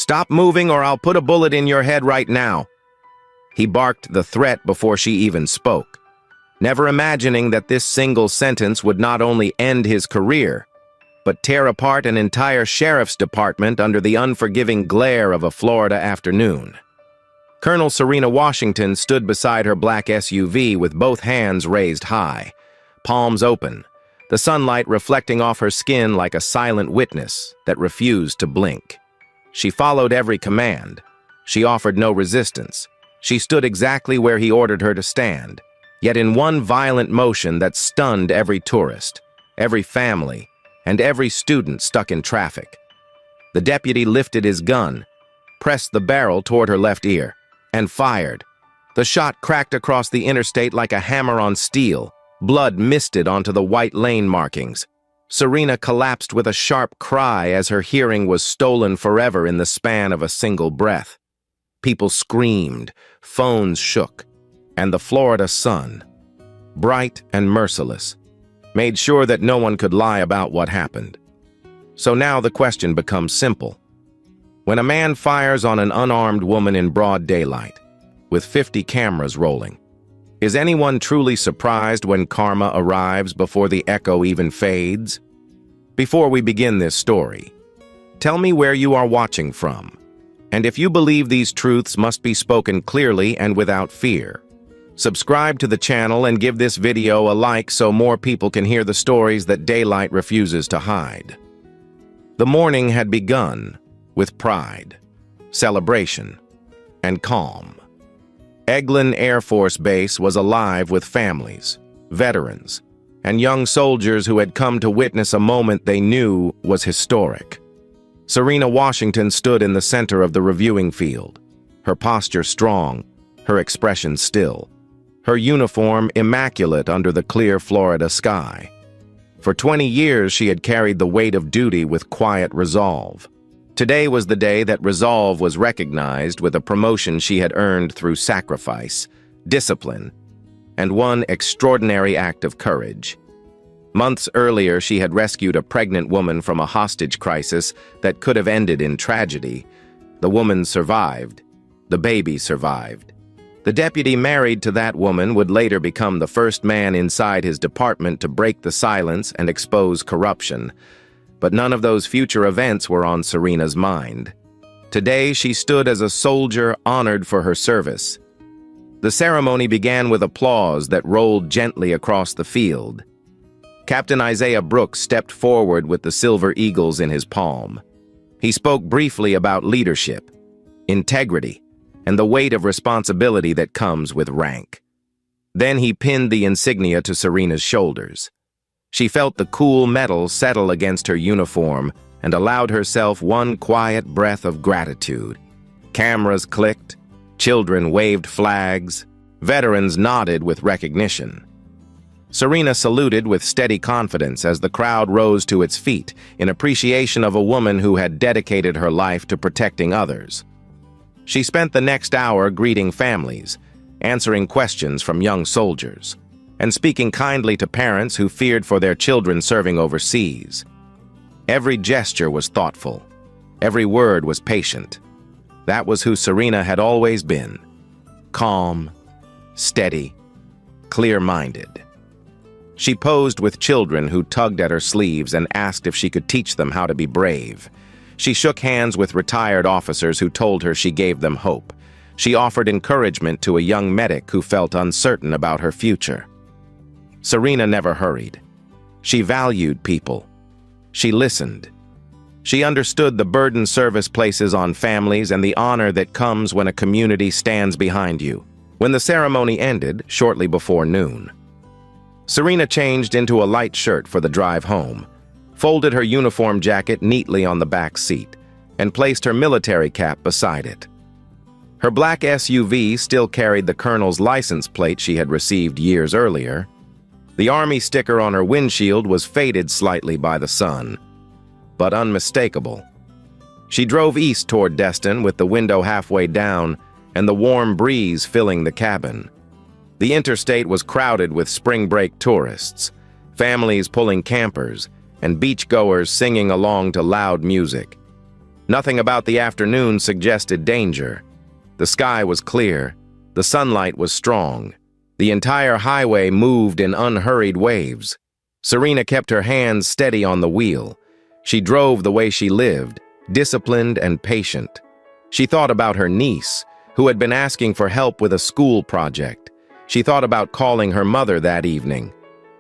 Stop moving or I'll put a bullet in your head right now." He barked the threat before she even spoke, never imagining that this single sentence would not only end his career, but tear apart an entire sheriff's department under the unforgiving glare of a Florida afternoon. Colonel Serena Washington stood beside her black SUV with both hands raised high, palms open, the sunlight reflecting off her skin like a silent witness that refused to blink. She followed every command. She offered no resistance. She stood exactly where he ordered her to stand, yet in one violent motion that stunned every tourist, every family, and every student stuck in traffic. The deputy lifted his gun, pressed the barrel toward her left ear, and fired. The shot cracked across the interstate like a hammer on steel. Blood misted onto the white lane markings. Serena collapsed with a sharp cry as her hearing was stolen forever in the span of a single breath. People screamed, phones shook, and the Florida sun, bright and merciless, made sure that no one could lie about what happened. So now the question becomes simple. When a man fires on an unarmed woman in broad daylight, with 50 cameras rolling, is anyone truly surprised when karma arrives before the echo even fades? Before we begin this story, tell me where you are watching from, and if you believe these truths must be spoken clearly and without fear. Subscribe to the channel and give this video a like so more people can hear the stories that daylight refuses to hide. The morning had begun with pride, celebration, and calm. Eglin Air Force Base was alive with families, veterans, and young soldiers who had come to witness a moment they knew was historic. Serena Washington stood in the center of the reviewing field, her posture strong, her expression still, her uniform immaculate under the clear Florida sky. For 20 years she had carried the weight of duty with quiet resolve. Today was the day that resolve was recognized with a promotion she had earned through sacrifice, discipline, and one extraordinary act of courage. Months earlier, she had rescued a pregnant woman from a hostage crisis that could have ended in tragedy. The woman survived. The baby survived. The deputy married to that woman would later become the first man inside his department to break the silence and expose corruption. But none of those future events were on Serena's mind. Today, she stood as a soldier honored for her service. The ceremony began with applause that rolled gently across the field. Captain Isaiah Brooks stepped forward with the Silver Eagles in his palm. He spoke briefly about leadership, integrity, and the weight of responsibility that comes with rank. Then he pinned the insignia to Serena's shoulders. She felt the cool metal settle against her uniform and allowed herself one quiet breath of gratitude. Cameras clicked, children waved flags, veterans nodded with recognition. Serena saluted with steady confidence as the crowd rose to its feet in appreciation of a woman who had dedicated her life to protecting others. She spent the next hour greeting families, answering questions from young soldiers, and speaking kindly to parents who feared for their children serving overseas. Every gesture was thoughtful. Every word was patient. That was who Serena had always been. Calm, steady, clear-minded. She posed with children who tugged at her sleeves and asked if she could teach them how to be brave. She shook hands with retired officers who told her she gave them hope. She offered encouragement to a young medic who felt uncertain about her future. Serena never hurried. She valued people. She listened. She understood the burden service places on families and the honor that comes when a community stands behind you. When the ceremony ended, shortly before noon, Serena changed into a light shirt for the drive home, folded her uniform jacket neatly on the back seat, and placed her military cap beside it. Her black SUV still carried the colonel's license plate she had received years earlier. The Army sticker on her windshield was faded slightly by the sun, but unmistakable. She drove east toward Destin with the window halfway down and the warm breeze filling the cabin. The interstate was crowded with spring break tourists, families pulling campers, and beachgoers singing along to loud music. Nothing about the afternoon suggested danger. The sky was clear. The sunlight was strong. The entire highway moved in unhurried waves. Serena kept her hands steady on the wheel. She drove the way she lived, disciplined and patient. She thought about her niece, who had been asking for help with a school project. She thought about calling her mother that evening.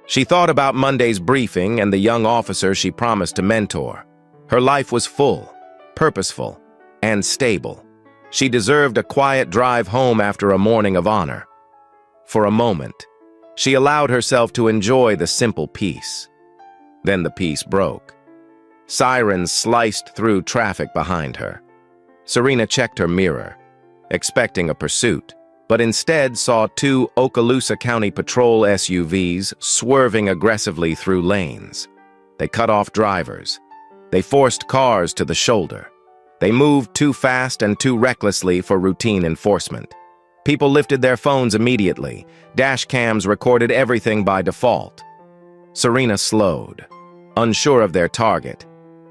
She thought about Monday's briefing and the young officer she promised to mentor. Her life was full, purposeful, and stable. She deserved a quiet drive home after a morning of honor. For a moment, she allowed herself to enjoy the simple peace. Then the peace broke. Sirens sliced through traffic behind her. Serena checked her mirror, expecting a pursuit, but instead saw two Okaloosa County Patrol SUVs swerving aggressively through lanes. They cut off drivers. They forced cars to the shoulder. They moved too fast and too recklessly for routine enforcement. People lifted their phones immediately. Dash cams recorded everything by default. Serena slowed, unsure of their target.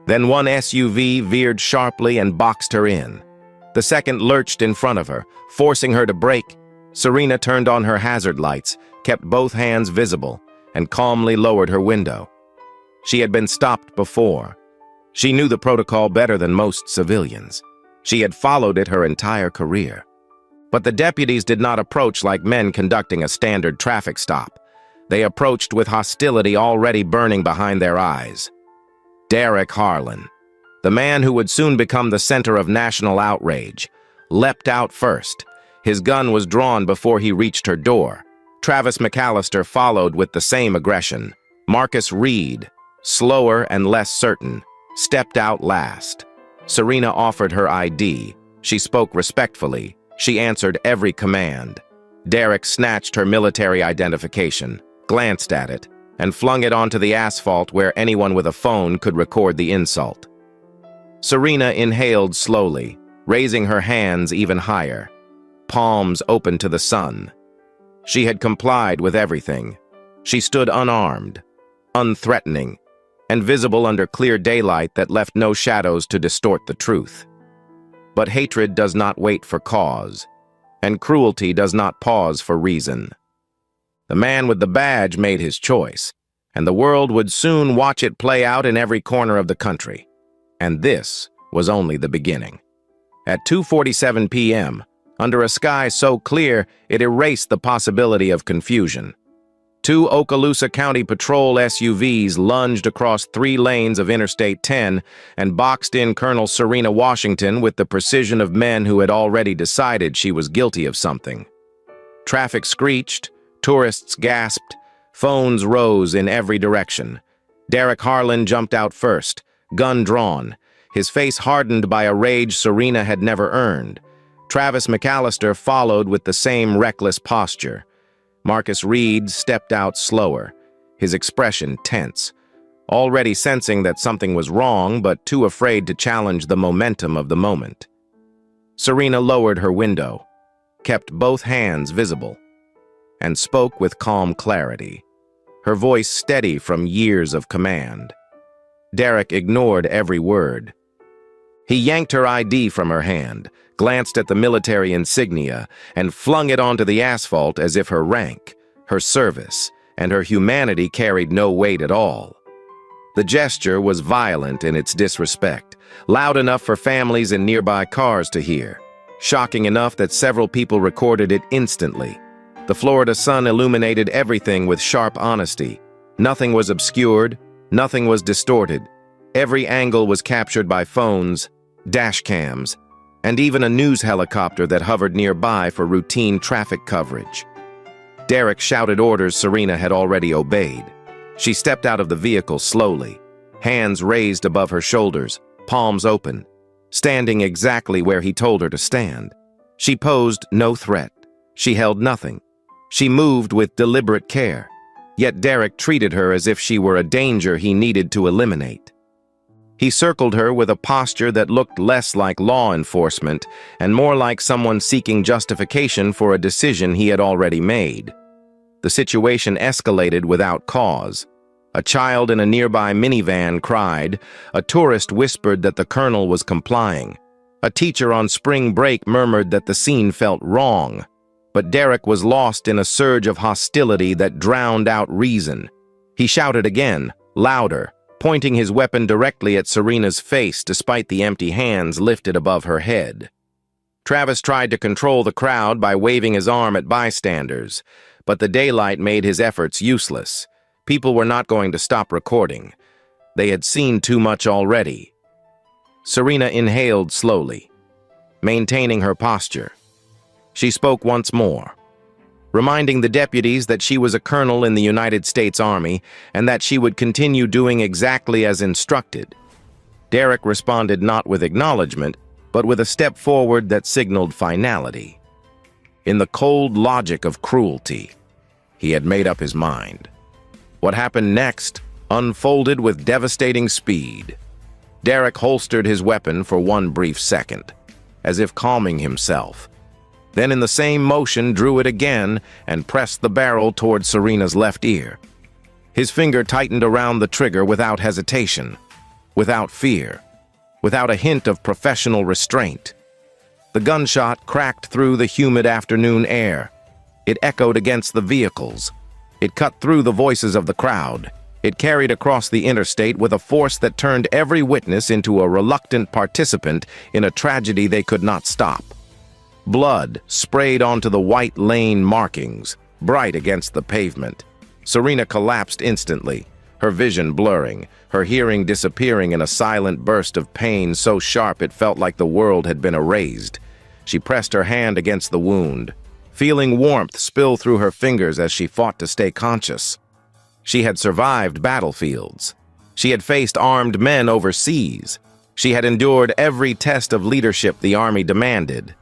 Then one SUV veered sharply and boxed her in. The second lurched in front of her, forcing her to brake. Serena turned on her hazard lights, kept both hands visible, and calmly lowered her window. She had been stopped before. She knew the protocol better than most civilians. She had followed it her entire career. But the deputies did not approach like men conducting a standard traffic stop. They approached with hostility already burning behind their eyes. Derek Harlan, the man who would soon become the center of national outrage, leapt out first. His gun was drawn before he reached her door. Travis McAllister followed with the same aggression. Marcus Reed, slower and less certain, stepped out last. Serena offered her ID. She spoke respectfully. She answered every command. Derek snatched her military identification, glanced at it, and flung it onto the asphalt where anyone with a phone could record the insult. Serena inhaled slowly, raising her hands even higher, palms open to the sun. She had complied with everything. She stood unarmed, unthreatening, and visible under clear daylight that left no shadows to distort the truth. But hatred does not wait for cause, and cruelty does not pause for reason. The man with the badge made his choice, and the world would soon watch it play out in every corner of the country. And this was only the beginning. At 2:47 p.m., under a sky so clear it erased the possibility of confusion, two Okaloosa County Patrol SUVs lunged across 3 lanes of Interstate 10 and boxed in Colonel Serena Washington with the precision of men who had already decided she was guilty of something. Traffic screeched, tourists gasped, phones rose in every direction. Derek Harlan jumped out first, gun drawn, his face hardened by a rage Serena had never earned. Travis McAllister followed with the same reckless posture. Marcus Reed stepped out slower, his expression tense, already sensing that something was wrong but too afraid to challenge the momentum of the moment. Serena lowered her window, kept both hands visible, and spoke with calm clarity, her voice steady from years of command. Derek ignored every word. He yanked her ID from her hand, glanced at the military insignia, and flung it onto the asphalt as if her rank, her service, and her humanity carried no weight at all. The gesture was violent in its disrespect, loud enough for families in nearby cars to hear, shocking enough that several people recorded it instantly. The Florida sun illuminated everything with sharp honesty. Nothing was obscured, nothing was distorted. Every angle was captured by phones, dash cams, and even a news helicopter that hovered nearby for routine traffic coverage. Derek shouted orders Serena had already obeyed. She stepped out of the vehicle slowly, hands raised above her shoulders, palms open, standing exactly where he told her to stand. She posed no threat. She held nothing. She moved with deliberate care, yet Derek treated her as if she were a danger he needed to eliminate. He circled her with a posture that looked less like law enforcement and more like someone seeking justification for a decision he had already made. The situation escalated without cause. A child in a nearby minivan cried. A tourist whispered that the colonel was complying. A teacher on spring break murmured that the scene felt wrong. But Derek was lost in a surge of hostility that drowned out reason. He shouted again, louder, pointing his weapon directly at Serena's face despite the empty hands lifted above her head. Travis tried to control the crowd by waving his arm at bystanders, but the daylight made his efforts useless. People were not going to stop recording. They had seen too much already. Serena inhaled slowly, maintaining her posture. She spoke once more, reminding the deputies that she was a colonel in the United States Army and that she would continue doing exactly as instructed. Derek responded not with acknowledgement, but with a step forward that signaled finality. In the cold logic of cruelty, he had made up his mind. What happened next unfolded with devastating speed. Derek holstered his weapon for one brief second, as if calming himself. Then in the same motion drew it again and pressed the barrel toward Serena's left ear. His finger tightened around the trigger without hesitation, without fear, without a hint of professional restraint. The gunshot cracked through the humid afternoon air. It echoed against the vehicles. It cut through the voices of the crowd. It carried across the interstate with a force that turned every witness into a reluctant participant in a tragedy they could not stop. Blood sprayed onto the white lane markings, bright against the pavement. Serena collapsed instantly, her vision blurring, her hearing disappearing in a silent burst of pain so sharp it felt like the world had been erased. She pressed her hand against the wound, feeling warmth spill through her fingers as she fought to stay conscious. She had survived battlefields. She had faced armed men overseas. She had endured every test of leadership the Army demanded.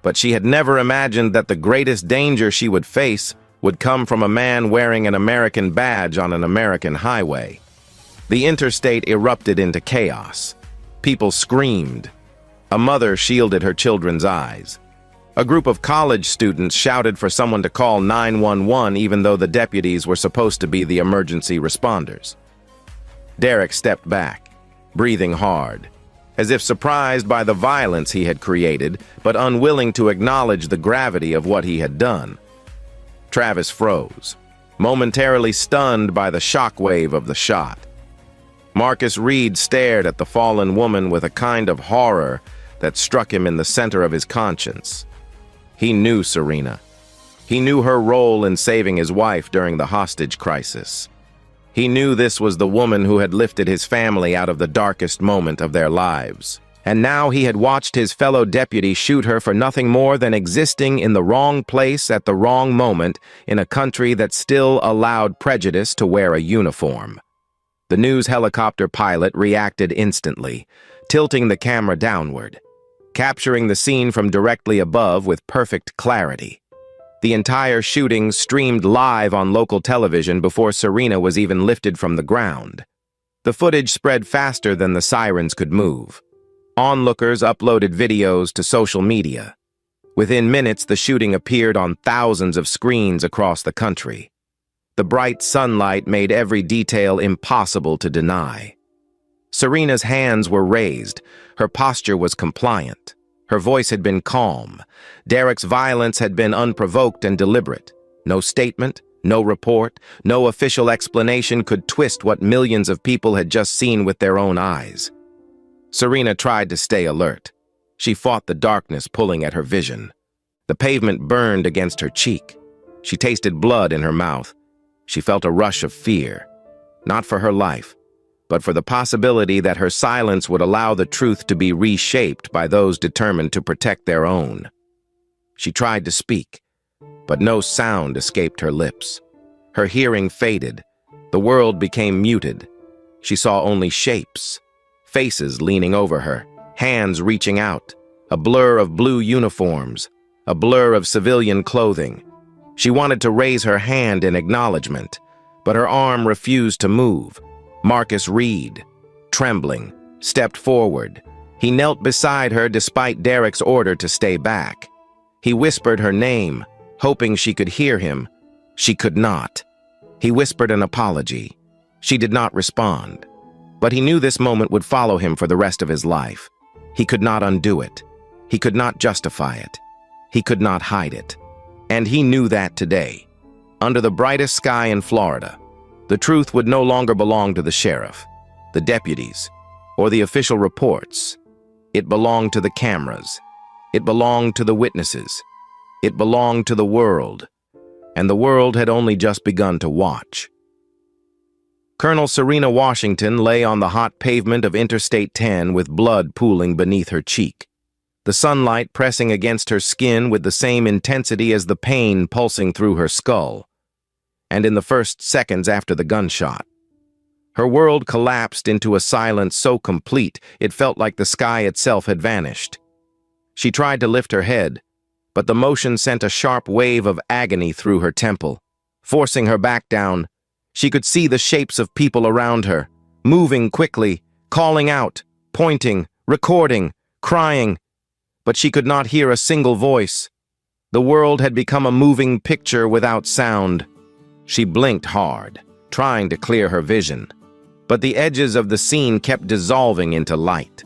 But she had never imagined that the greatest danger she would face would come from a man wearing an American badge on an American highway. The interstate erupted into chaos. People screamed. A mother shielded her children's eyes. A group of college students shouted for someone to call 911 even though the deputies were supposed to be the emergency responders. Derek stepped back, breathing hard, as if surprised by the violence he had created, but unwilling to acknowledge the gravity of what he had done. Travis froze, momentarily stunned by the shockwave of the shot. Marcus Reed stared at the fallen woman with a kind of horror that struck him in the center of his conscience. He knew Serena. He knew her role in saving his wife during the hostage crisis. He knew this was the woman who had lifted his family out of the darkest moment of their lives. And now he had watched his fellow deputy shoot her for nothing more than existing in the wrong place at the wrong moment in a country that still allowed prejudice to wear a uniform. The news helicopter pilot reacted instantly, tilting the camera downward, capturing the scene from directly above with perfect clarity. The entire shooting streamed live on local television before Serena was even lifted from the ground. The footage spread faster than the sirens could move. Onlookers uploaded videos to social media. Within minutes, the shooting appeared on thousands of screens across the country. The bright sunlight made every detail impossible to deny. Serena's hands were raised. Her posture was compliant. Her voice had been calm. Derek's violence had been unprovoked and deliberate. No statement, no report, no official explanation could twist what millions of people had just seen with their own eyes. Serena tried to stay alert. She fought the darkness pulling at her vision. The pavement burned against her cheek. She tasted blood in her mouth. She felt a rush of fear, not for her life, but for the possibility that her silence would allow the truth to be reshaped by those determined to protect their own. She tried to speak, but no sound escaped her lips. Her hearing faded. The world became muted. She saw only shapes, faces leaning over her, hands reaching out, a blur of blue uniforms, a blur of civilian clothing. She wanted to raise her hand in acknowledgement, but her arm refused to move. Marcus Reed, trembling, stepped forward. He knelt beside her despite Derek's order to stay back. He whispered her name, hoping she could hear him. She could not. He whispered an apology. She did not respond, but he knew this moment would follow him for the rest of his life. He could not undo it. He could not justify it. He could not hide it. And he knew that today, under the brightest sky in Florida, the truth would no longer belong to the sheriff, the deputies, or the official reports. It belonged to the cameras. It belonged to the witnesses. It belonged to the world. And the world had only just begun to watch. Colonel Serena Washington lay on the hot pavement of Interstate 10 with blood pooling beneath her cheek, the sunlight pressing against her skin with the same intensity as the pain pulsing through her skull. And in the first seconds after the gunshot, her world collapsed into a silence so complete it felt like the sky itself had vanished. She tried to lift her head, but the motion sent a sharp wave of agony through her temple, forcing her back down. She could see the shapes of people around her, moving quickly, calling out, pointing, recording, crying, but she could not hear a single voice. The world had become a moving picture without sound. She blinked hard, trying to clear her vision, but the edges of the scene kept dissolving into light.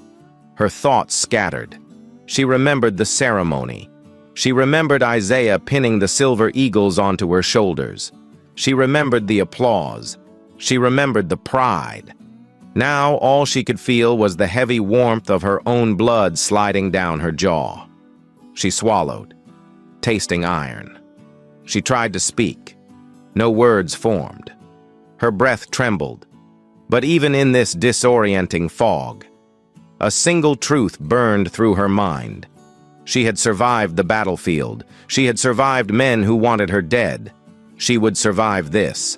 Her thoughts scattered. She remembered the ceremony. She remembered Isaiah pinning the silver eagles onto her shoulders. She remembered the applause. She remembered the pride. Now all she could feel was the heavy warmth of her own blood sliding down her jaw. She swallowed, tasting iron. She tried to speak. No words formed. Her breath trembled. But even in this disorienting fog, a single truth burned through her mind. She had survived the battlefield. She had survived men who wanted her dead. She would survive this.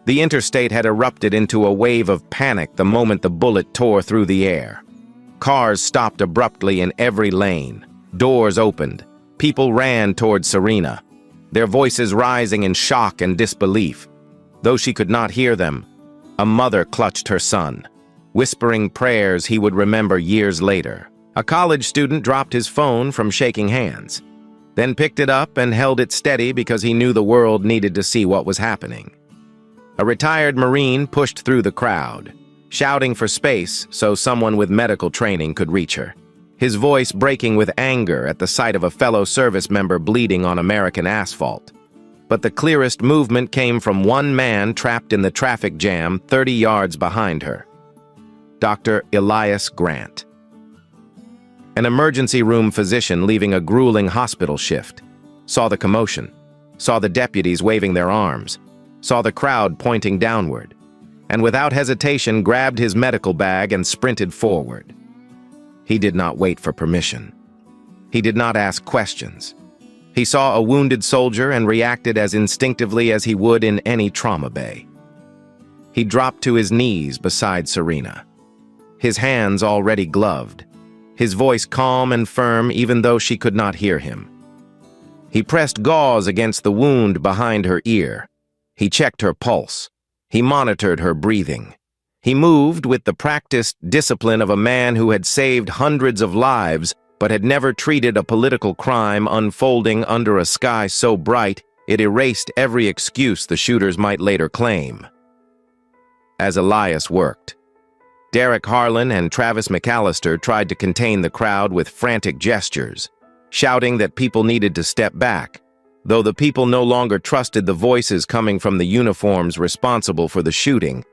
The interstate had erupted into a wave of panic the moment the bullet tore through the air. Cars stopped abruptly in every lane. Doors opened. People ran toward Serena, their voices rising in shock and disbelief. Though she could not hear them, a mother clutched her son, whispering prayers he would remember years later. A college student dropped his phone from shaking hands, then picked it up and held it steady because he knew the world needed to see what was happening. A retired Marine pushed through the crowd, shouting for space so someone with medical training could reach her, his voice breaking with anger at the sight of a fellow service member bleeding on American asphalt. But the clearest movement came from one man trapped in the traffic jam 30 yards behind her. Dr. Elias Grant, an emergency room physician leaving a grueling hospital shift, saw the commotion, saw the deputies waving their arms, saw the crowd pointing downward, and without hesitation grabbed his medical bag and sprinted forward. He did not wait for permission. He did not ask questions. He saw a wounded soldier and reacted as instinctively as he would in any trauma bay. He dropped to his knees beside Serena, his hands already gloved, his voice calm and firm even though she could not hear him. He pressed gauze against the wound behind her ear. He checked her pulse. He monitored her breathing. He moved with the practiced discipline of a man who had saved hundreds of lives but had never treated a political crime unfolding under a sky so bright it erased every excuse the shooters might later claim. As Elias worked, Derek Harlan and Travis McAllister tried to contain the crowd with frantic gestures, shouting that people needed to step back. Though the people no longer trusted the voices coming from the uniforms responsible for the shooting,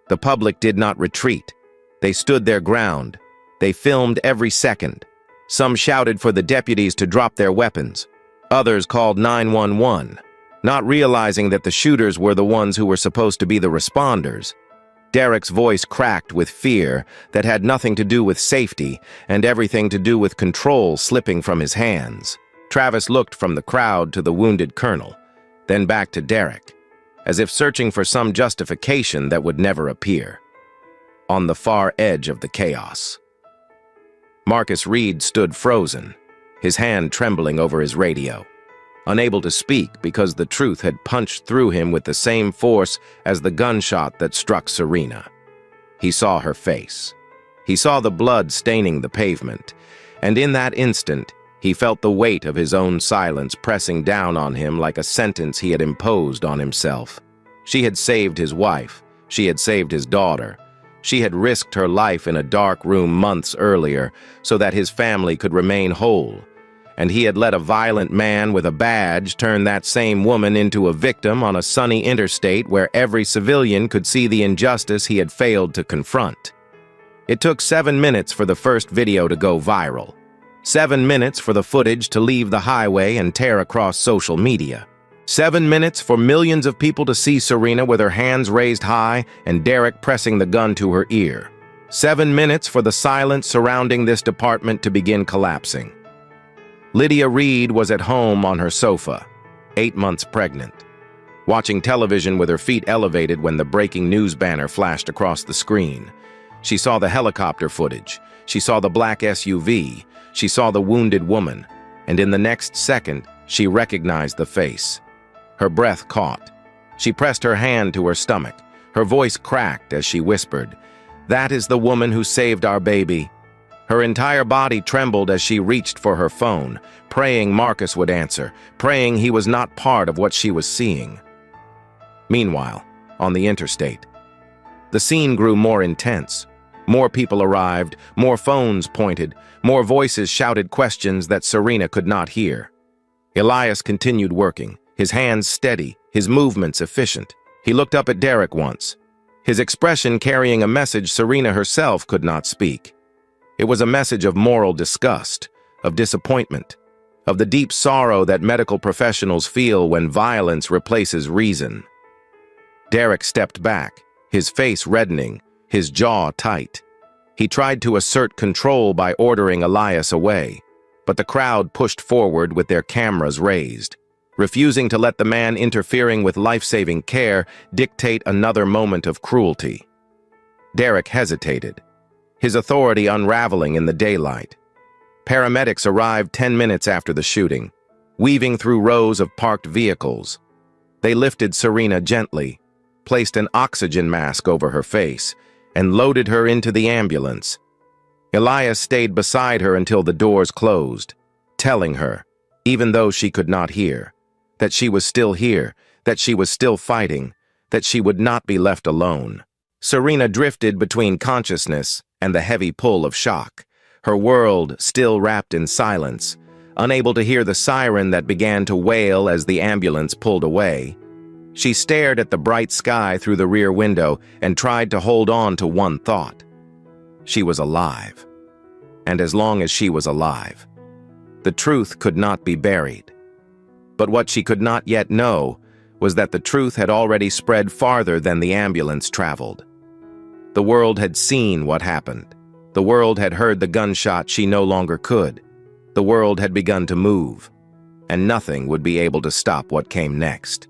the public did not retreat. They stood their ground. They filmed every second. Some shouted for the deputies to drop their weapons. Others called 911, not realizing that the shooters were the ones who were supposed to be the responders. Derek's voice cracked with fear that had nothing to do with safety and everything to do with control slipping from his hands. Travis looked from the crowd to the wounded colonel, then back to Derek, as if searching for some justification that would never appear. On the far edge of the chaos, Marcus Reed stood frozen, his hand trembling over his radio, unable to speak because the truth had punched through him with the same force as the gunshot that struck Serena. He saw her face. He saw the blood staining the pavement, and in that instant, he felt the weight of his own silence pressing down on him like a sentence he had imposed on himself. She had saved his wife. She had saved his daughter. She had risked her life in a dark room months earlier so that his family could remain whole. And he had let a violent man with a badge turn that same woman into a victim on a sunny interstate where every civilian could see the injustice he had failed to confront. It took 7 minutes for the first video to go viral. 7 minutes for the footage to leave the highway and tear across social media. 7 minutes for millions of people to see Serena with her hands raised high and Derek pressing the gun to her ear. 7 minutes for the silence surrounding this department to begin collapsing. Lydia Reed was at home on her sofa, 8 months pregnant, watching television with her feet elevated when the breaking news banner flashed across the screen. She saw the helicopter footage. She saw the black SUV. She saw the wounded woman. And in the next second, she recognized the face. Her breath caught. She pressed her hand to her stomach. Her voice cracked as she whispered, "That is the woman who saved our baby." Her entire body trembled as she reached for her phone, praying Marcus would answer, praying he was not part of what she was seeing. Meanwhile, on the interstate, the scene grew more intense. More people arrived, more phones pointed, more voices shouted questions that Serena could not hear. Elias continued working, his hands steady, his movements efficient. He looked up at Derek once, his expression carrying a message Serena herself could not speak. It was a message of moral disgust, of disappointment, of the deep sorrow that medical professionals feel when violence replaces reason. Derek stepped back, his face reddening, his jaw tight. He tried to assert control by ordering Elias away, but the crowd pushed forward with their cameras raised, refusing to let the man interfering with life-saving care dictate another moment of cruelty. Derek hesitated, his authority unraveling in the daylight. Paramedics arrived 10 minutes after the shooting, weaving through rows of parked vehicles. They lifted Serena gently, placed an oxygen mask over her face, and loaded her into the ambulance. Elias stayed beside her until the doors closed, telling her, even though she could not hear, that she was still here, that she was still fighting, that she would not be left alone. Serena drifted between consciousness and the heavy pull of shock, her world still wrapped in silence, unable to hear the siren that began to wail as the ambulance pulled away. She stared at the bright sky through the rear window and tried to hold on to one thought. She was alive. And as long as she was alive, the truth could not be buried. But what she could not yet know was that the truth had already spread farther than the ambulance traveled. The world had seen what happened. The world had heard the gunshot she no longer could. The world had begun to move, and nothing would be able to stop what came next.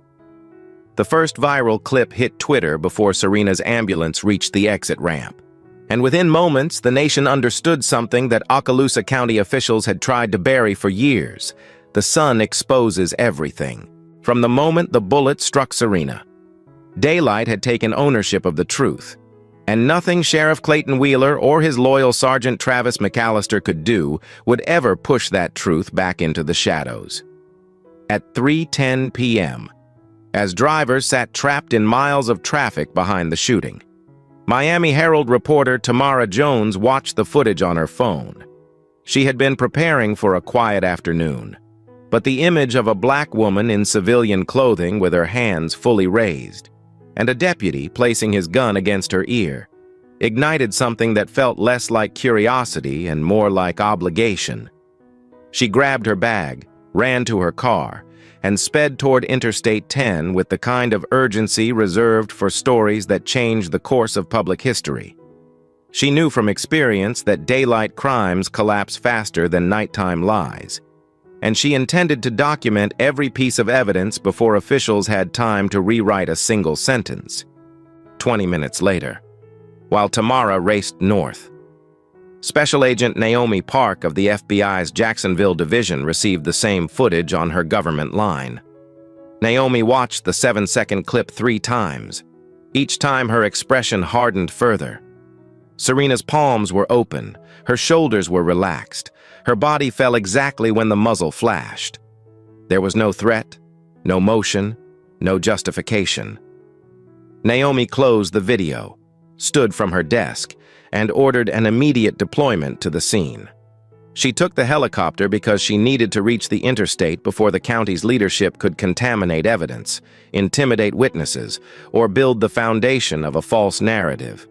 The first viral clip hit Twitter before Serena's ambulance reached the exit ramp. And within moments, the nation understood something that Okaloosa County officials had tried to bury for years. The sun exposes everything. From the moment the bullet struck Serena, daylight had taken ownership of the truth. And nothing Sheriff Clayton Wheeler or his loyal Sergeant Travis McAllister could do would ever push that truth back into the shadows. At 3:10 p.m., as drivers sat trapped in miles of traffic behind the shooting, Miami Herald reporter Tamara Jones watched the footage on her phone. She had been preparing for a quiet afternoon, but the image of a black woman in civilian clothing with her hands fully raised, and a deputy placing his gun against her ear, ignited something that felt less like curiosity and more like obligation. She grabbed her bag, ran to her car, and sped toward Interstate 10 with the kind of urgency reserved for stories that change the course of public history. She knew from experience that daylight crimes collapse faster than nighttime lies, and she intended to document every piece of evidence before officials had time to rewrite a single sentence. 20 minutes later, while Tamara raced north, Special Agent Naomi Park of the FBI's Jacksonville Division received the same footage on her government line. Naomi watched the 7-second clip 3 times. Each time her expression hardened further. Serena's palms were open, her shoulders were relaxed, her body fell exactly when the muzzle flashed. There was no threat, no motion, no justification. Naomi closed the video, stood from her desk, and ordered an immediate deployment to the scene. She took the helicopter because she needed to reach the interstate before the county's leadership could contaminate evidence, intimidate witnesses, or build the foundation of a false narrative.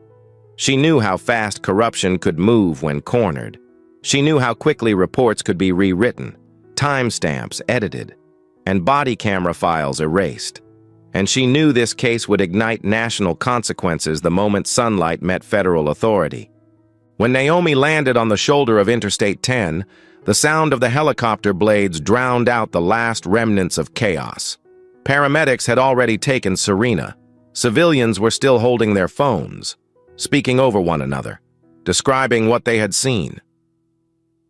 She knew how fast corruption could move when cornered. She knew how quickly reports could be rewritten, timestamps edited, and body camera files erased. And she knew this case would ignite national consequences the moment sunlight met federal authority. When Naomi landed on the shoulder of Interstate 10, the sound of the helicopter blades drowned out the last remnants of chaos. Paramedics had already taken Serena. Civilians were still holding their phones, speaking over one another, describing what they had seen.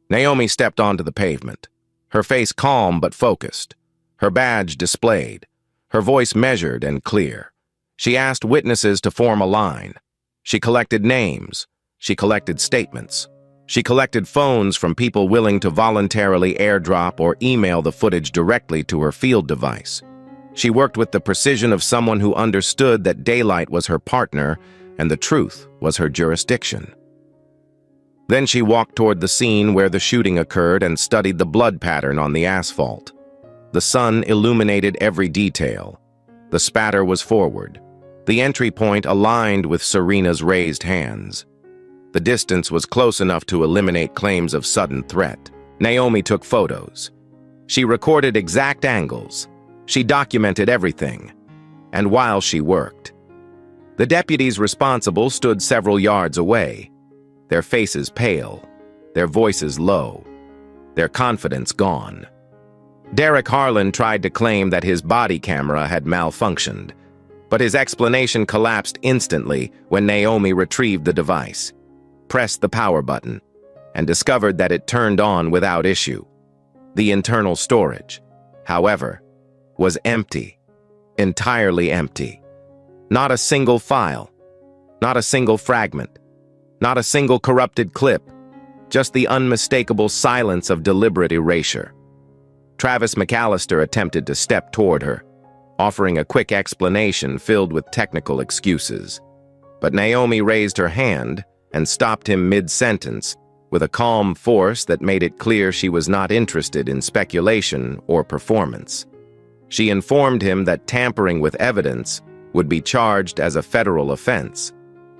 Naomi stepped onto the pavement, her face calm but focused, her badge displayed, her voice measured and clear. She asked witnesses to form a line. She collected names. She collected statements. She collected phones from people willing to voluntarily airdrop or email the footage directly to her field device. She worked with the precision of someone who understood that daylight was her partner and the truth was her jurisdiction. Then she walked toward the scene where the shooting occurred and studied the blood pattern on the asphalt. The sun illuminated every detail. The spatter was forward. The entry point aligned with Serena's raised hands. The distance was close enough to eliminate claims of sudden threat. Naomi took photos. She recorded exact angles. She documented everything. And while she worked, the deputies responsible stood several yards away, their faces pale, their voices low, their confidence gone. Derek Harlan tried to claim that his body camera had malfunctioned, but his explanation collapsed instantly when Naomi retrieved the device, pressed the power button, and discovered that it turned on without issue. The internal storage, however, was empty, entirely empty. Not a single file, not a single fragment, not a single corrupted clip, just the unmistakable silence of deliberate erasure. Travis McAllister attempted to step toward her, offering a quick explanation filled with technical excuses. But Naomi raised her hand and stopped him mid-sentence with a calm force that made it clear she was not interested in speculation or performance. She informed him that tampering with evidence would be charged as a federal offense.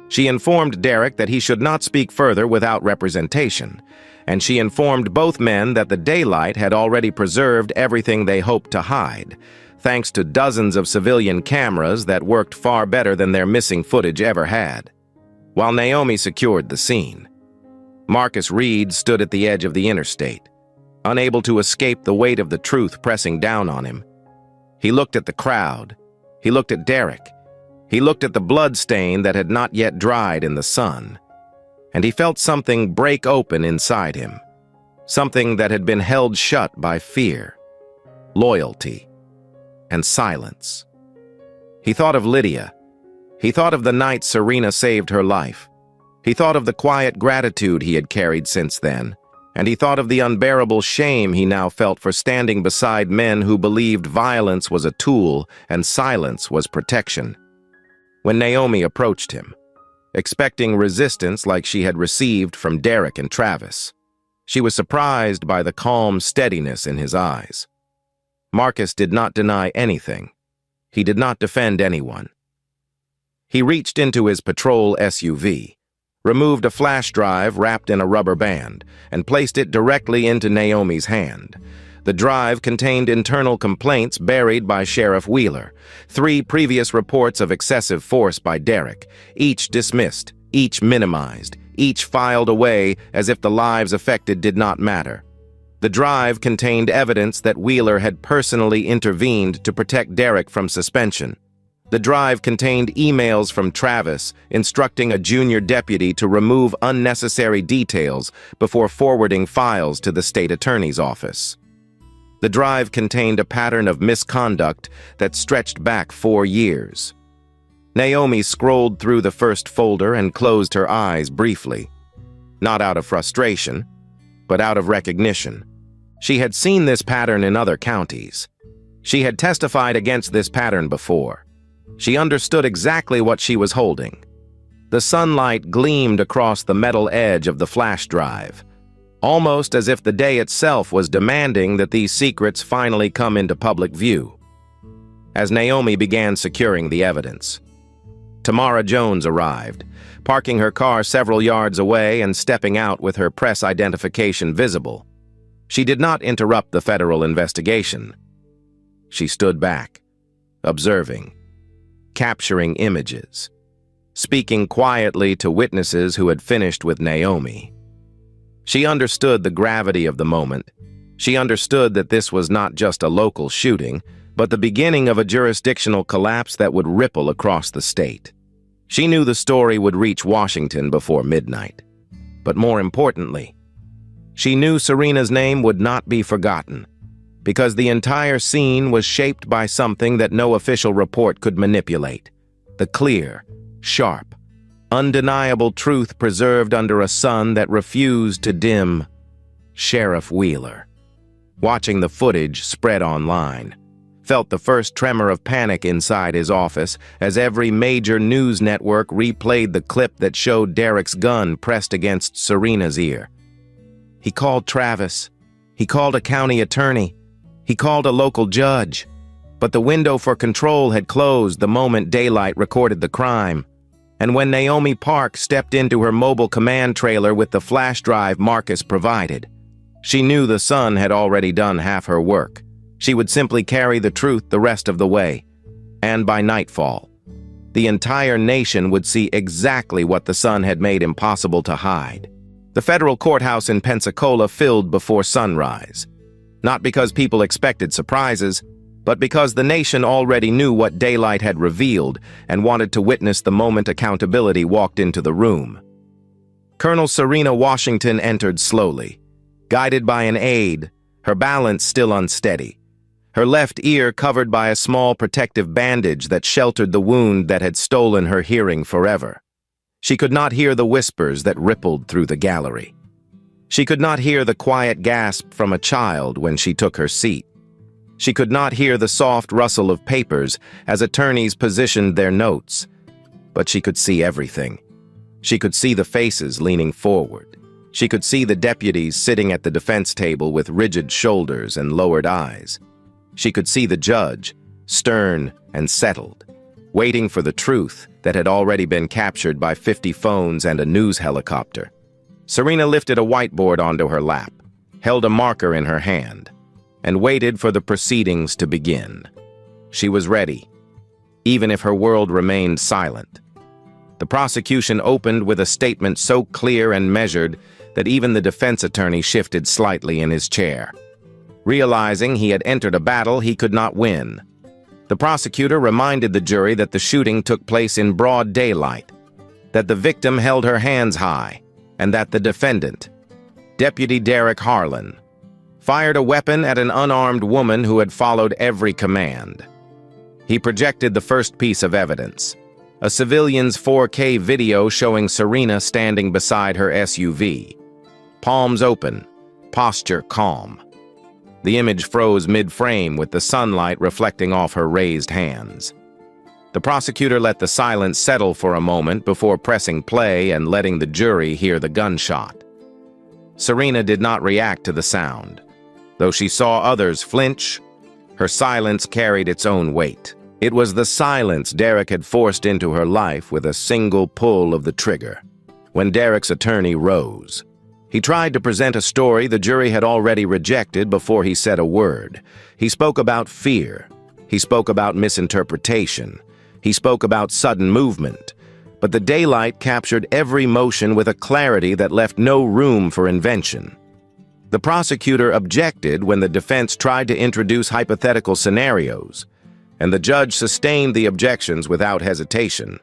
She informed Derek that he should not speak further without representation, and she informed both men that the daylight had already preserved everything they hoped to hide, thanks to dozens of civilian cameras that worked far better than their missing footage ever had. While Naomi secured the scene, Marcus Reed stood at the edge of the interstate, unable to escape the weight of the truth pressing down on him. He looked at the crowd. He looked at Derek. He looked at the blood stain that had not yet dried in the sun. And he felt something break open inside him, something that had been held shut by fear, loyalty, and silence. He thought of Lydia. He thought of the night Serena saved her life. He thought of the quiet gratitude he had carried since then, and he thought of the unbearable shame he now felt for standing beside men who believed violence was a tool and silence was protection. When Naomi approached him, expecting resistance like she had received from Derek and Travis, she was surprised by the calm steadiness in his eyes. Marcus did not deny anything. He did not defend anyone. He reached into his patrol SUV, removed a flash drive wrapped in a rubber band, and placed it directly into Naomi's hand. The drive contained internal complaints buried by Sheriff Wheeler, 3 previous reports of excessive force by Derek, each dismissed, each minimized, each filed away as if the lives affected did not matter. The drive contained evidence that Wheeler had personally intervened to protect Derek from suspension. The drive contained emails from Travis instructing a junior deputy to remove unnecessary details before forwarding files to the state attorney's office. The drive contained a pattern of misconduct that stretched back 4 years. Naomi scrolled through the first folder and closed her eyes briefly, not out of frustration, but out of recognition. She had seen this pattern in other counties. She had testified against this pattern before. She understood exactly what she was holding. The sunlight gleamed across the metal edge of the flash drive, almost as if the day itself was demanding that these secrets finally come into public view. As Naomi began securing the evidence, Tamara Jones arrived, parking her car several yards away and stepping out with her press identification visible. She did not interrupt the federal investigation. She stood back, observing, capturing images, speaking quietly to witnesses who had finished with Naomi. She understood the gravity of the moment. She understood that this was not just a local shooting, but the beginning of a jurisdictional collapse that would ripple across the state. She knew the story would reach Washington before midnight. But more importantly, she knew Serena's name would not be forgotten, because the entire scene was shaped by something that no official report could manipulate: the clear, sharp, undeniable truth preserved under a sun that refused to dim. Sheriff Wheeler, watching the footage spread online, felt the first tremor of panic inside his office as every major news network replayed the clip that showed Derek's gun pressed against Serena's ear. He called Travis. He called a county attorney. He called a local judge. But the window for control had closed the moment daylight recorded the crime. And when Naomi Park stepped into her mobile command trailer with the flash drive Marcus provided, she knew the sun had already done half her work. She would simply carry the truth the rest of the way. And by nightfall, the entire nation would see exactly what the sun had made impossible to hide. The federal courthouse in Pensacola filled before sunrise, not because people expected surprises, but because the nation already knew what daylight had revealed and wanted to witness the moment accountability walked into the room. Colonel Serena Washington entered slowly, guided by an aide, her balance still unsteady, her left ear covered by a small protective bandage that sheltered the wound that had stolen her hearing forever. She could not hear the whispers that rippled through the gallery. She could not hear the quiet gasp from a child when she took her seat. She could not hear the soft rustle of papers as attorneys positioned their notes. But she could see everything. She could see the faces leaning forward. She could see the deputies sitting at the defense table with rigid shoulders and lowered eyes. She could see the judge, stern and settled, waiting for the truth that had already been captured by 50 phones and a news helicopter. Serena lifted a whiteboard onto her lap, held a marker in her hand, and waited for the proceedings to begin. She was ready, even if her world remained silent. The prosecution opened with a statement so clear and measured that even the defense attorney shifted slightly in his chair, realizing he had entered a battle he could not win. The prosecutor reminded the jury that the shooting took place in broad daylight, that the victim held her hands high, and that the defendant, Deputy Derek Harlan, fired a weapon at an unarmed woman who had followed every command. He projected the first piece of evidence, a civilian's 4K video showing Serena standing beside her SUV, palms open, posture calm. The image froze mid-frame with the sunlight reflecting off her raised hands. The prosecutor let the silence settle for a moment before pressing play and letting the jury hear the gunshot. Serena did not react to the sound. Though she saw others flinch, her silence carried its own weight. It was the silence Derek had forced into her life with a single pull of the trigger. When Derek's attorney rose, he tried to present a story the jury had already rejected before he said a word. He spoke about fear. He spoke about misinterpretation. He spoke about sudden movement. But the daylight captured every motion with a clarity that left no room for invention. The prosecutor objected when the defense tried to introduce hypothetical scenarios, and the judge sustained the objections without hesitation.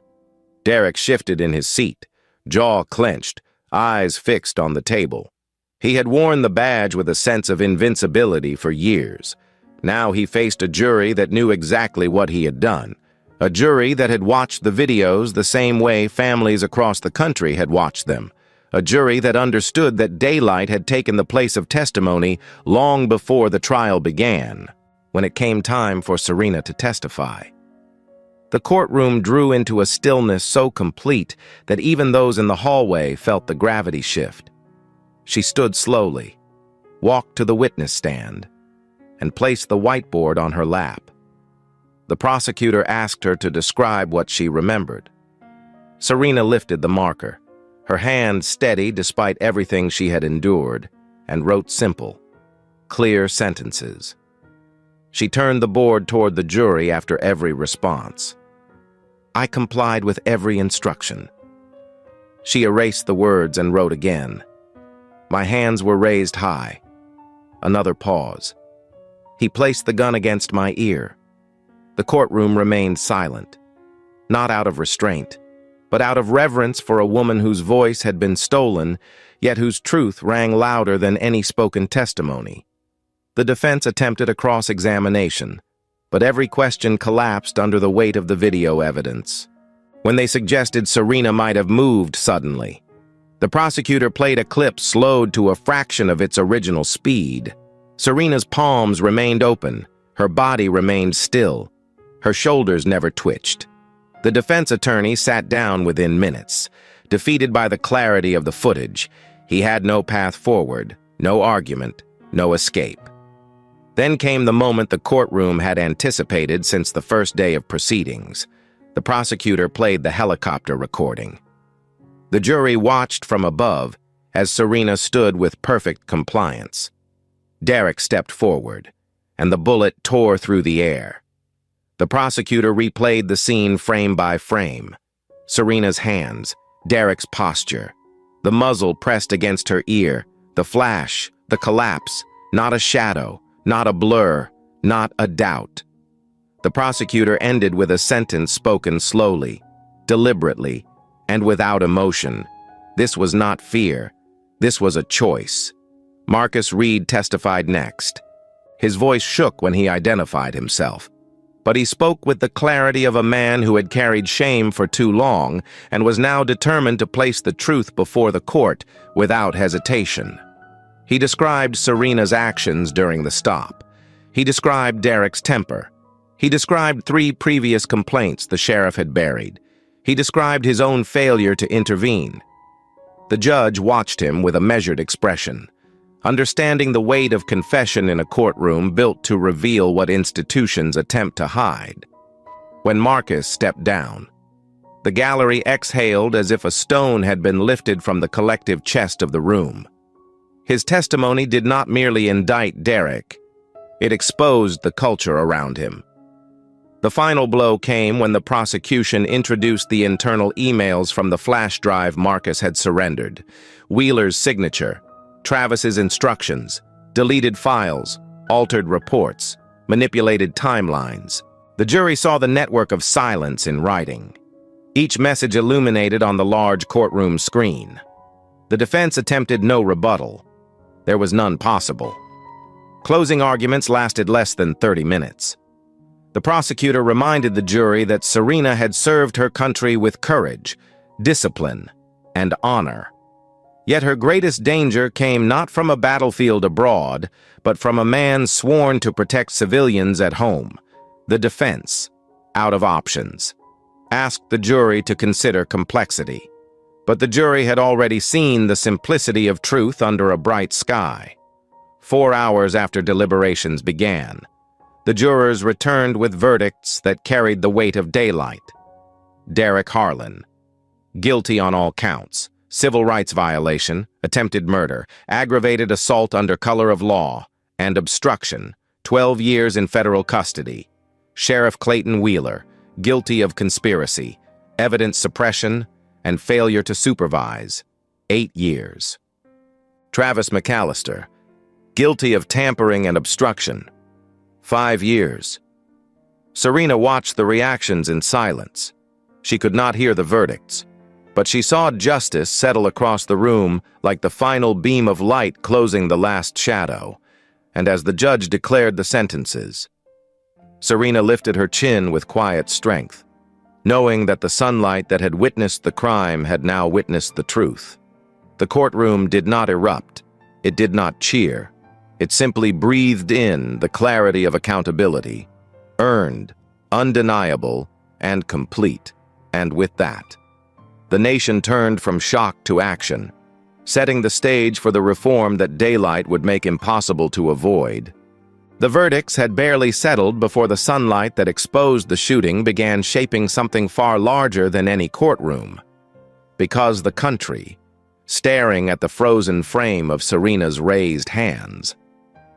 Derek shifted in his seat, jaw clenched, eyes fixed on the table. He had worn the badge with a sense of invincibility for years. Now he faced a jury that knew exactly what he had done, a jury that had watched the videos the same way families across the country had watched them, a jury that understood that daylight had taken the place of testimony long before the trial began. When it came time for Serena to testify, The courtroom drew into a stillness so complete that even those in the hallway felt the gravity shift. She stood slowly, walked to the witness stand, and placed the whiteboard on her lap. The prosecutor asked her to describe what she remembered. Serena lifted the marker, her hand steady despite everything she had endured, and wrote simple, clear sentences. She turned the board toward the jury after every response. I complied with every instruction. She erased the words and wrote again. My hands were raised high. Another pause. He placed the gun against my ear. The courtroom remained silent, not out of restraint, but out of reverence for a woman whose voice had been stolen, yet whose truth rang louder than any spoken testimony. The defense attempted a cross-examination, but every question collapsed under the weight of the video evidence. When they suggested Serena might have moved suddenly, the prosecutor played a clip slowed to a fraction of its original speed. Serena's palms remained open, her body remained still, her shoulders never twitched. The defense attorney sat down within minutes. Defeated by the clarity of the footage, he had no path forward, no argument, no escape. Then came the moment the courtroom had anticipated since the first day of proceedings. The prosecutor played the helicopter recording. The jury watched from above as Serena stood with perfect compliance. Derek stepped forward, and the bullet tore through the air. The prosecutor replayed the scene frame by frame. Serena's hands, Derek's posture, the muzzle pressed against her ear, the flash, the collapse, not a shadow, not a blur, not a doubt. The prosecutor ended with a sentence spoken slowly, deliberately, and without emotion. This was not fear. This was a choice. Marcus Reed testified next. His voice shook when he identified himself, but he spoke with the clarity of a man who had carried shame for too long and was now determined to place the truth before the court without hesitation. He described Serena's actions during the stop. He described Derek's temper. He described 3 previous complaints the sheriff had buried. He described his own failure to intervene. The judge watched him with a measured expression, understanding the weight of confession in a courtroom built to reveal what institutions attempt to hide. When Marcus stepped down, the gallery exhaled as if a stone had been lifted from the collective chest of the room. His testimony did not merely indict Derek, it exposed the culture around him. The final blow came when the prosecution introduced the internal emails from the flash drive Marcus had surrendered, Wheeler's signature, Travis's instructions, deleted files, altered reports, manipulated timelines. The jury saw the network of silence in writing, each message illuminated on the large courtroom screen. The defense attempted no rebuttal. There was none possible. Closing arguments lasted less than 30 minutes. The prosecutor reminded the jury that Serena had served her country with courage, discipline, and honor. Yet her greatest danger came not from a battlefield abroad, but from a man sworn to protect civilians at home. The defense, out of options, asked the jury to consider complexity. But the jury had already seen the simplicity of truth under a bright sky. 4 hours after deliberations began, the jurors returned with verdicts that carried the weight of daylight. Derek Harlan, guilty on all counts, civil rights violation, attempted murder, aggravated assault under color of law, and obstruction, 12 years in federal custody. Sheriff Clayton Wheeler, guilty of conspiracy, evidence suppression, and failure to supervise, 8 years. Travis McAllister, guilty of tampering and obstruction, 5 years. Serena watched the reactions in silence. She could not hear the verdicts, but she saw justice settle across the room like the final beam of light closing the last shadow, and as the judge declared the sentences, Serena lifted her chin with quiet strength, knowing that the sunlight that had witnessed the crime had now witnessed the truth. The courtroom did not erupt. It did not cheer. It simply breathed in the clarity of accountability, earned, undeniable, and complete. And with that, the nation turned from shock to action, setting the stage for the reform that daylight would make impossible to avoid. The verdicts had barely settled before the sunlight that exposed the shooting began shaping something far larger than any courtroom. Because the country, staring at the frozen frame of Serena's raised hands,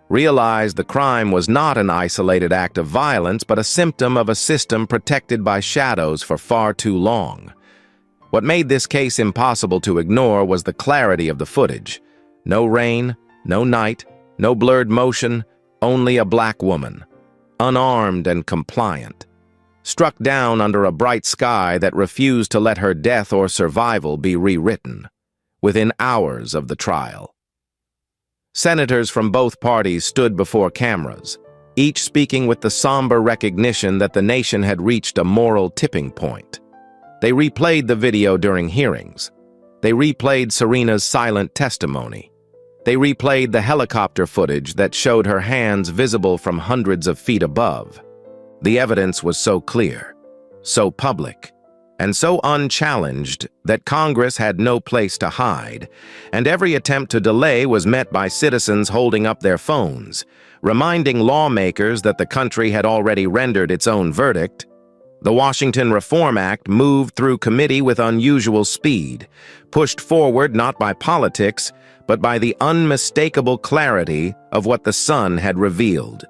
realized the crime was not an isolated act of violence but a symptom of a system protected by shadows for far too long. What made this case impossible to ignore was the clarity of the footage. No rain, no night, no blurred motion, only a black woman, unarmed and compliant, struck down under a bright sky that refused to let her death or survival be rewritten, within hours of the trial. Senators from both parties stood before cameras, each speaking with the somber recognition that the nation had reached a moral tipping point. They replayed the video during hearings. They replayed Serena's silent testimony. They replayed the helicopter footage that showed her hands visible from hundreds of feet above. The evidence was so clear, so public, and so unchallenged that Congress had no place to hide, and every attempt to delay was met by citizens holding up their phones, reminding lawmakers that the country had already rendered its own verdict. The Washington Reform Act moved through committee with unusual speed, pushed forward not by politics, but by the unmistakable clarity of what the sun had revealed.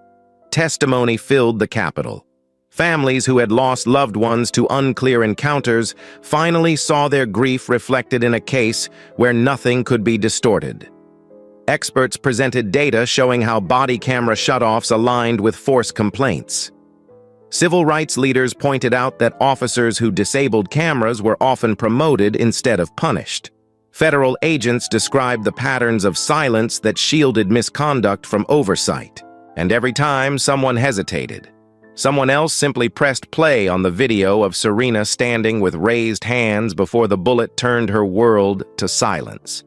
Testimony filled the Capitol. Families who had lost loved ones to unclear encounters finally saw their grief reflected in a case where nothing could be distorted. Experts presented data showing how body camera shutoffs aligned with force complaints. Civil rights leaders pointed out that officers who disabled cameras were often promoted instead of punished. Federal agents described the patterns of silence that shielded misconduct from oversight. And every time someone hesitated, someone else simply pressed play on the video of Serena standing with raised hands before the bullet turned her world to silence.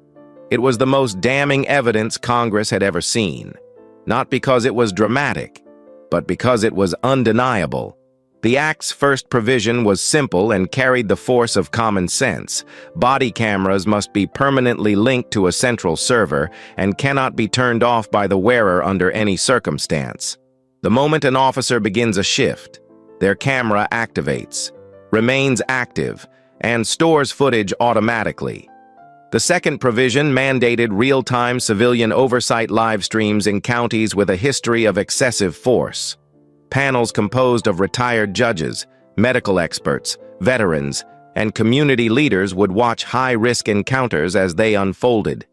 It was the most damning evidence Congress had ever seen, not because it was dramatic, but because it was undeniable. The Act's first provision was simple and carried the force of common sense. Body cameras must be permanently linked to a central server and cannot be turned off by the wearer under any circumstance. The moment an officer begins a shift, their camera activates, remains active, and stores footage automatically. The second provision mandated real-time civilian oversight live streams in counties with a history of excessive force. Panels composed of retired judges, medical experts, veterans, and community leaders would watch high-risk encounters as they unfolded,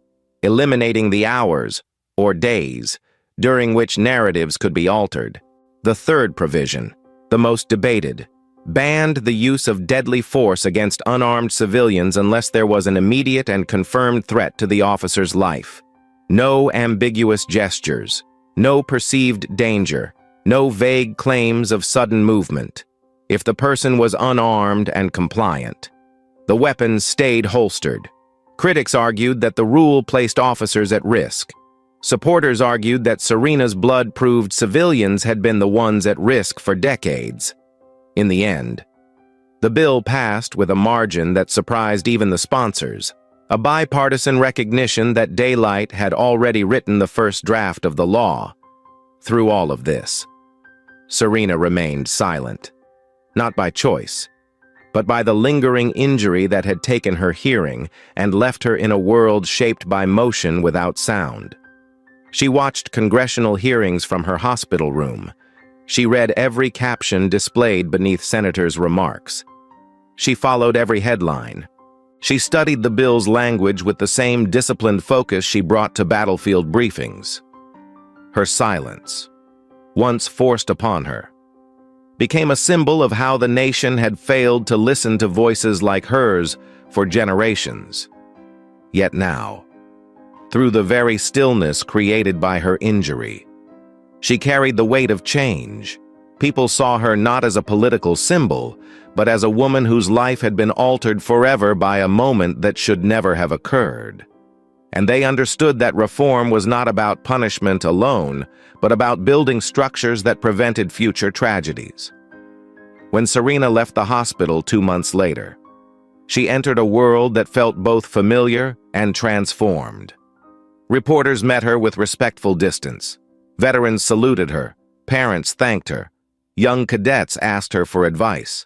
eliminating the hours, or days, during which narratives could be altered. The third provision, the most debated, banned the use of deadly force against unarmed civilians unless there was an immediate and confirmed threat to the officer's life. No ambiguous gestures, no perceived danger, no vague claims of sudden movement. If the person was unarmed and compliant, the weapons stayed holstered. Critics argued that the rule placed officers at risk. Supporters argued that Serena's blood proved civilians had been the ones at risk for decades. In the end, the bill passed with a margin that surprised even the sponsors, a bipartisan recognition that daylight had already written the first draft of the law. Through all of this, Serena remained silent, not by choice, but by the lingering injury that had taken her hearing and left her in a world shaped by motion without sound. She watched congressional hearings from her hospital room. She read every caption displayed beneath senators' remarks. She followed every headline. She studied the bill's language with the same disciplined focus she brought to battlefield briefings. Her silence, once forced upon her, became a symbol of how the nation had failed to listen to voices like hers for generations. Yet now, through the very stillness created by her injury, she carried the weight of change. People saw her not as a political symbol, but as a woman whose life had been altered forever by a moment that should never have occurred. And they understood that reform was not about punishment alone, but about building structures that prevented future tragedies. when Serena left the hospital 2 months later. She entered a world that felt both familiar and transformed. Reporters met her with respectful distance. Veterans saluted her. Parents thanked her. Young cadets asked her for advice.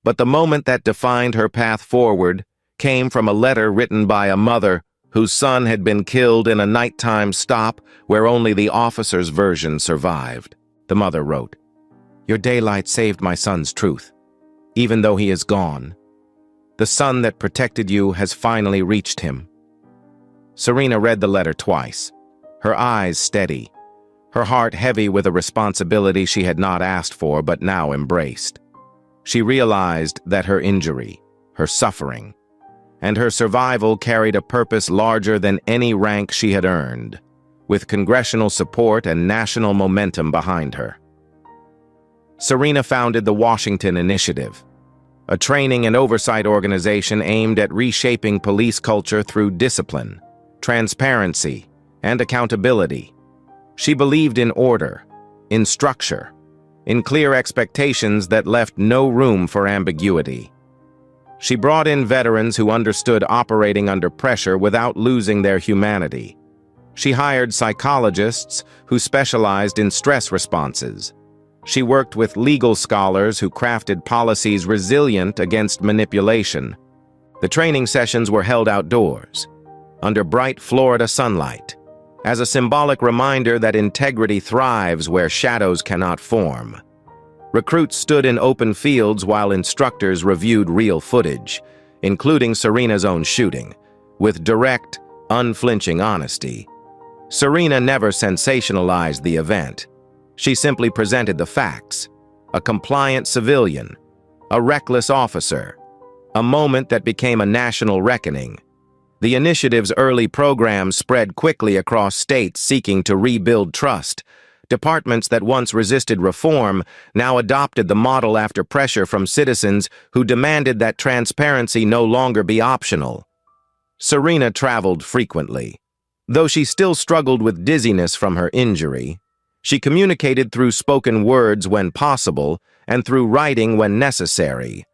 But the moment that defined her path forward came from a letter written by a mother whose son had been killed in a nighttime stop where only the officer's version survived. The mother wrote, "Your daylight saved my son's truth. Even though he is gone, the sun that protected you has finally reached him." Serena read the letter twice, her eyes steady, her heart heavy with a responsibility she had not asked for but now embraced. She realized that her injury, her suffering, and her survival carried a purpose larger than any rank she had earned, with congressional support and national momentum behind her. Serena founded the Washington Initiative, a training and oversight organization aimed at reshaping police culture through discipline, transparency, and accountability. She believed in order, in structure, in clear expectations that left no room for ambiguity. She brought in veterans who understood operating under pressure without losing their humanity. She hired psychologists who specialized in stress responses. She worked with legal scholars who crafted policies resilient against manipulation. The training sessions were held outdoors, under bright Florida sunlight, as a symbolic reminder that integrity thrives where shadows cannot form. Recruits stood in open fields while instructors reviewed real footage, including Serena's own shooting, with direct, unflinching honesty. Serena never sensationalized the event. She simply presented the facts: a compliant civilian, a reckless officer, a moment that became a national reckoning. The initiative's early programs spread quickly across states seeking to rebuild trust. Departments that once resisted reform now adopted the model after pressure from citizens who demanded that transparency no longer be optional. Serena traveled frequently. Though she still struggled with dizziness from her injury, she communicated through spoken words when possible and through writing when necessary.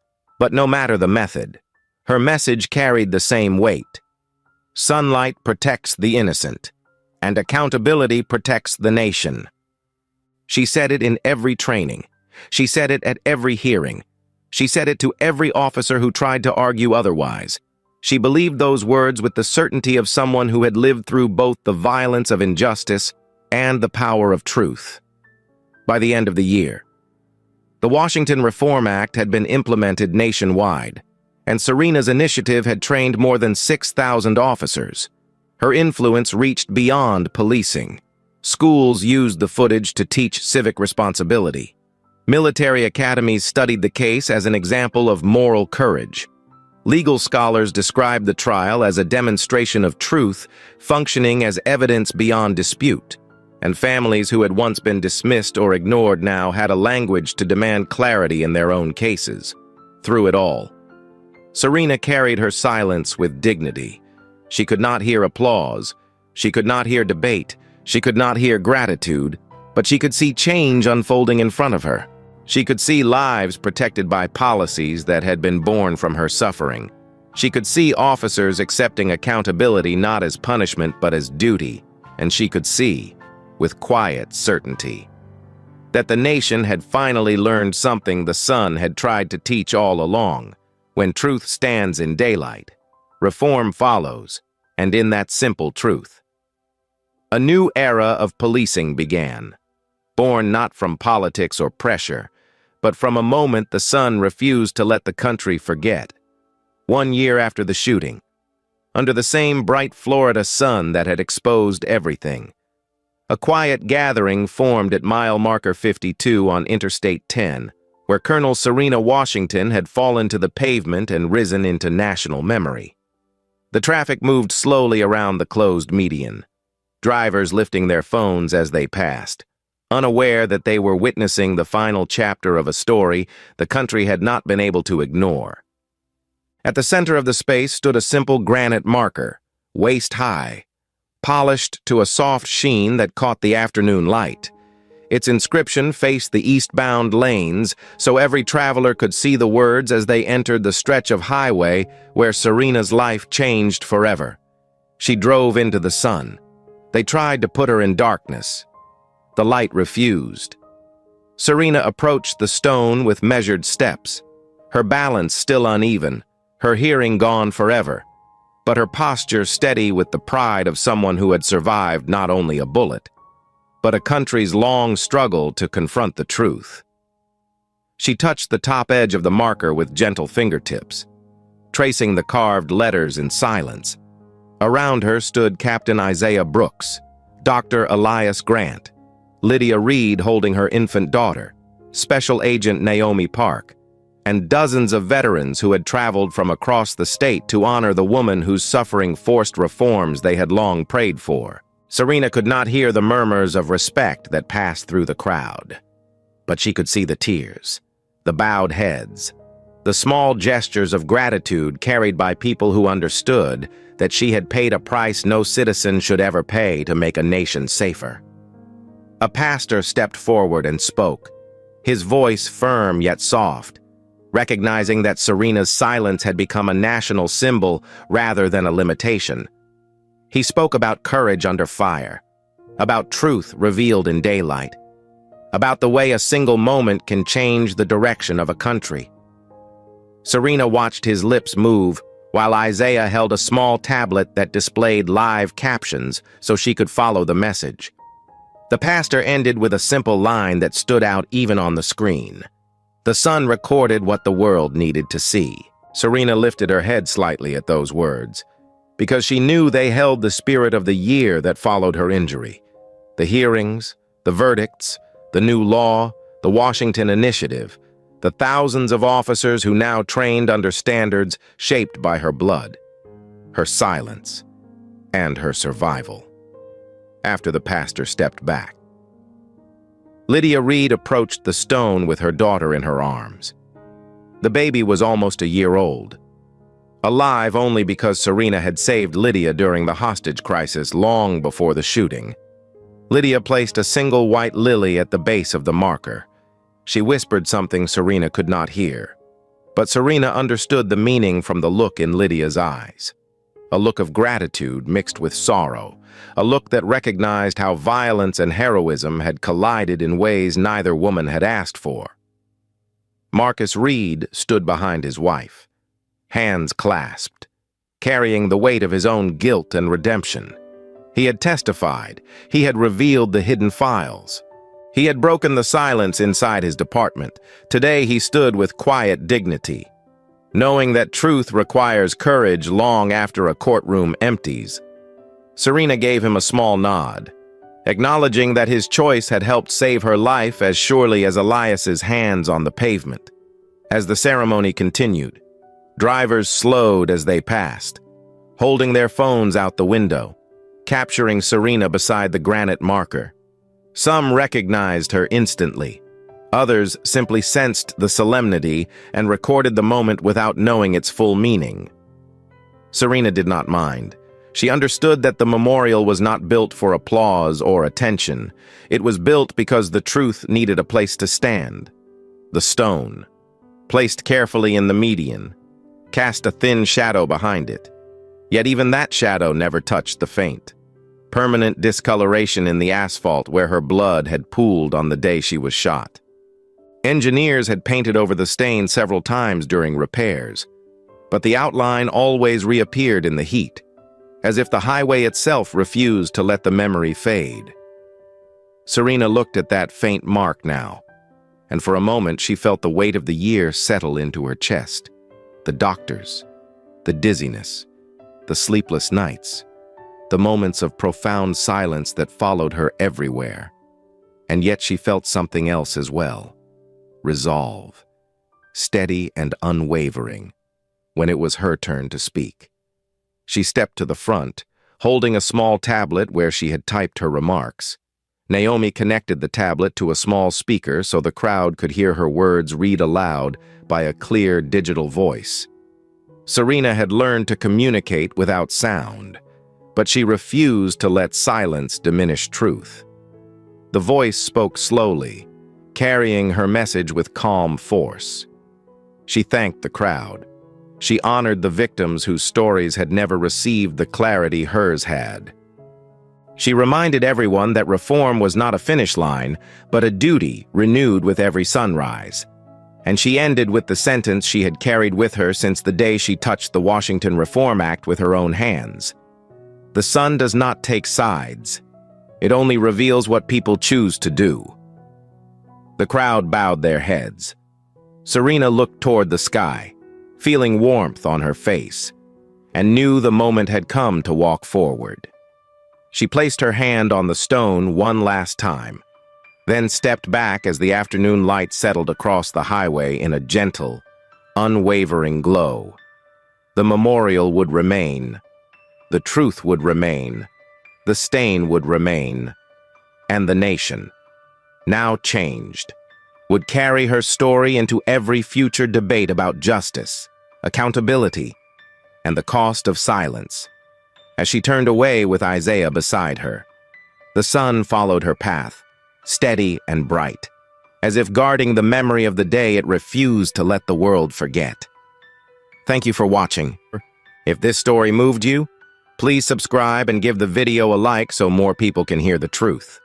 But no matter the method, her message carried the same weight. Sunlight protects the innocent, and accountability protects the nation. She said it in every training. She said it at every hearing. She said it to every officer who tried to argue otherwise. She believed those words with the certainty of someone who had lived through both the violence of injustice and the power of truth. By the end of the year, the Washington Reform Act had been implemented nationwide, and Serena's initiative had trained more than 6,000 officers. Her influence reached beyond policing. Schools used the footage to teach civic responsibility. Military academies studied the case as an example of moral courage. Legal scholars described the trial as a demonstration of truth functioning as evidence beyond dispute, and families who had once been dismissed or ignored now had a language to demand clarity in their own cases. Through it all, Serena carried her silence with dignity. She could not hear applause. She could not hear debate. She could not hear gratitude, but she could see change unfolding in front of her. She could see lives protected by policies that had been born from her suffering. She could see officers accepting accountability not as punishment but as duty, and she could see, with quiet certainty, that the nation had finally learned something the sun had tried to teach all along. When truth stands in daylight, reform follows, and in that simple truth, a new era of policing began, born not from politics or pressure, but from a moment the sun refused to let the country forget. 1 year after the shooting, under the same bright Florida sun that had exposed everything, a quiet gathering formed at mile marker 52 on Interstate 10, where Colonel Serena Washington had fallen to the pavement and risen into national memory. The traffic moved slowly around the closed median, drivers lifting their phones as they passed, unaware that they were witnessing the final chapter of a story the country had not been able to ignore. At the center of the space stood a simple granite marker, waist high, polished to a soft sheen that caught the afternoon light. Its inscription faced the eastbound lanes, so every traveler could see the words as they entered the stretch of highway where Serena's life changed forever. She drove into the sun. They tried to put her in darkness. The light refused. Serena approached the stone with measured steps, her balance still uneven, her hearing gone forever, but her posture steady with the pride of someone who had survived not only a bullet, but a country's long struggle to confront the truth. She touched the top edge of the marker with gentle fingertips, tracing the carved letters in silence. Around her stood Captain Isaiah Brooks, Dr. Elias Grant, Lydia Reed holding her infant daughter, Special Agent Naomi Park, and dozens of veterans who had traveled from across the state to honor the woman whose suffering forced reforms they had long prayed for. Serena could not hear the murmurs of respect that passed through the crowd, but she could see the tears, the bowed heads, the small gestures of gratitude carried by people who understood that she had paid a price no citizen should ever pay to make a nation safer. A pastor stepped forward and spoke, his voice firm yet soft, recognizing that Serena's silence had become a national symbol rather than a limitation. He spoke about courage under fire, about truth revealed in daylight, about the way a single moment can change the direction of a country. Serena watched his lips move while Isaiah held a small tablet that displayed live captions so she could follow the message. The pastor ended with a simple line that stood out even on the screen. The sun recorded what the world needed to see. Serena lifted her head slightly at those words, because she knew they held the spirit of the year that followed her injury. The hearings, the verdicts, the new law, the Washington Initiative, the thousands of officers who now trained under standards shaped by her blood, her silence, and her survival. After the pastor stepped back, Lydia Reed approached the stone with her daughter in her arms. The baby was almost a year old, alive only because Serena had saved Lydia during the hostage crisis long before the shooting. Lydia placed a single white lily at the base of the marker. She whispered something Serena could not hear, but Serena understood the meaning from the look in Lydia's eyes. A look of gratitude mixed with sorrow, a look that recognized how violence and heroism had collided in ways neither woman had asked for. Marcus Reed stood behind his wife, hands clasped, carrying the weight of his own guilt and redemption. He had testified, he had revealed the hidden files. He had broken the silence inside his department. Today he stood with quiet dignity, knowing that truth requires courage long after a courtroom empties. Serena gave him a small nod, acknowledging that his choice had helped save her life as surely as Elias's hands on the pavement. As the ceremony continued, drivers slowed as they passed, holding their phones out the window, capturing Serena beside the granite marker. Some recognized her instantly. Others simply sensed the solemnity and recorded the moment without knowing its full meaning. Serena did not mind. She understood that the memorial was not built for applause or attention. It was built because the truth needed a place to stand. The stone, placed carefully in the median, cast a thin shadow behind it. Yet even that shadow never touched the faint, permanent discoloration in the asphalt where her blood had pooled on the day she was shot. Engineers had painted over the stain several times during repairs, but the outline always reappeared in the heat, as if the highway itself refused to let the memory fade. Serena looked at that faint mark now, and for a moment she felt the weight of the year settle into her chest. The doctors, the dizziness, the sleepless nights, the moments of profound silence that followed her everywhere. And yet she felt something else as well. Resolve, steady and unwavering, when it was her turn to speak. She stepped to the front, holding a small tablet where she had typed her remarks. Naomi connected the tablet to a small speaker so the crowd could hear her words read aloud by a clear digital voice. Serena had learned to communicate without sound, but she refused to let silence diminish truth. The voice spoke slowly, carrying her message with calm force. She thanked the crowd. She honored the victims whose stories had never received the clarity hers had. She reminded everyone that reform was not a finish line, but a duty renewed with every sunrise. And she ended with the sentence she had carried with her since the day she touched the Washington Reform Act with her own hands. The sun does not take sides. It only reveals what people choose to do. The crowd bowed their heads. Serena looked toward the sky, feeling warmth on her face, and knew the moment had come to walk forward. She placed her hand on the stone one last time, then stepped back as the afternoon light settled across the highway in a gentle, unwavering glow. The memorial would remain. The truth would remain. The stain would remain. And the nation, now changed, would carry her story into every future debate about justice, accountability, and the cost of silence. As she turned away with Isaiah beside her, the sun followed her path, steady and bright, as if guarding the memory of the day it refused to let the world forget. Thank you for watching. If this story moved you, please subscribe and give the video a like so more people can hear the truth.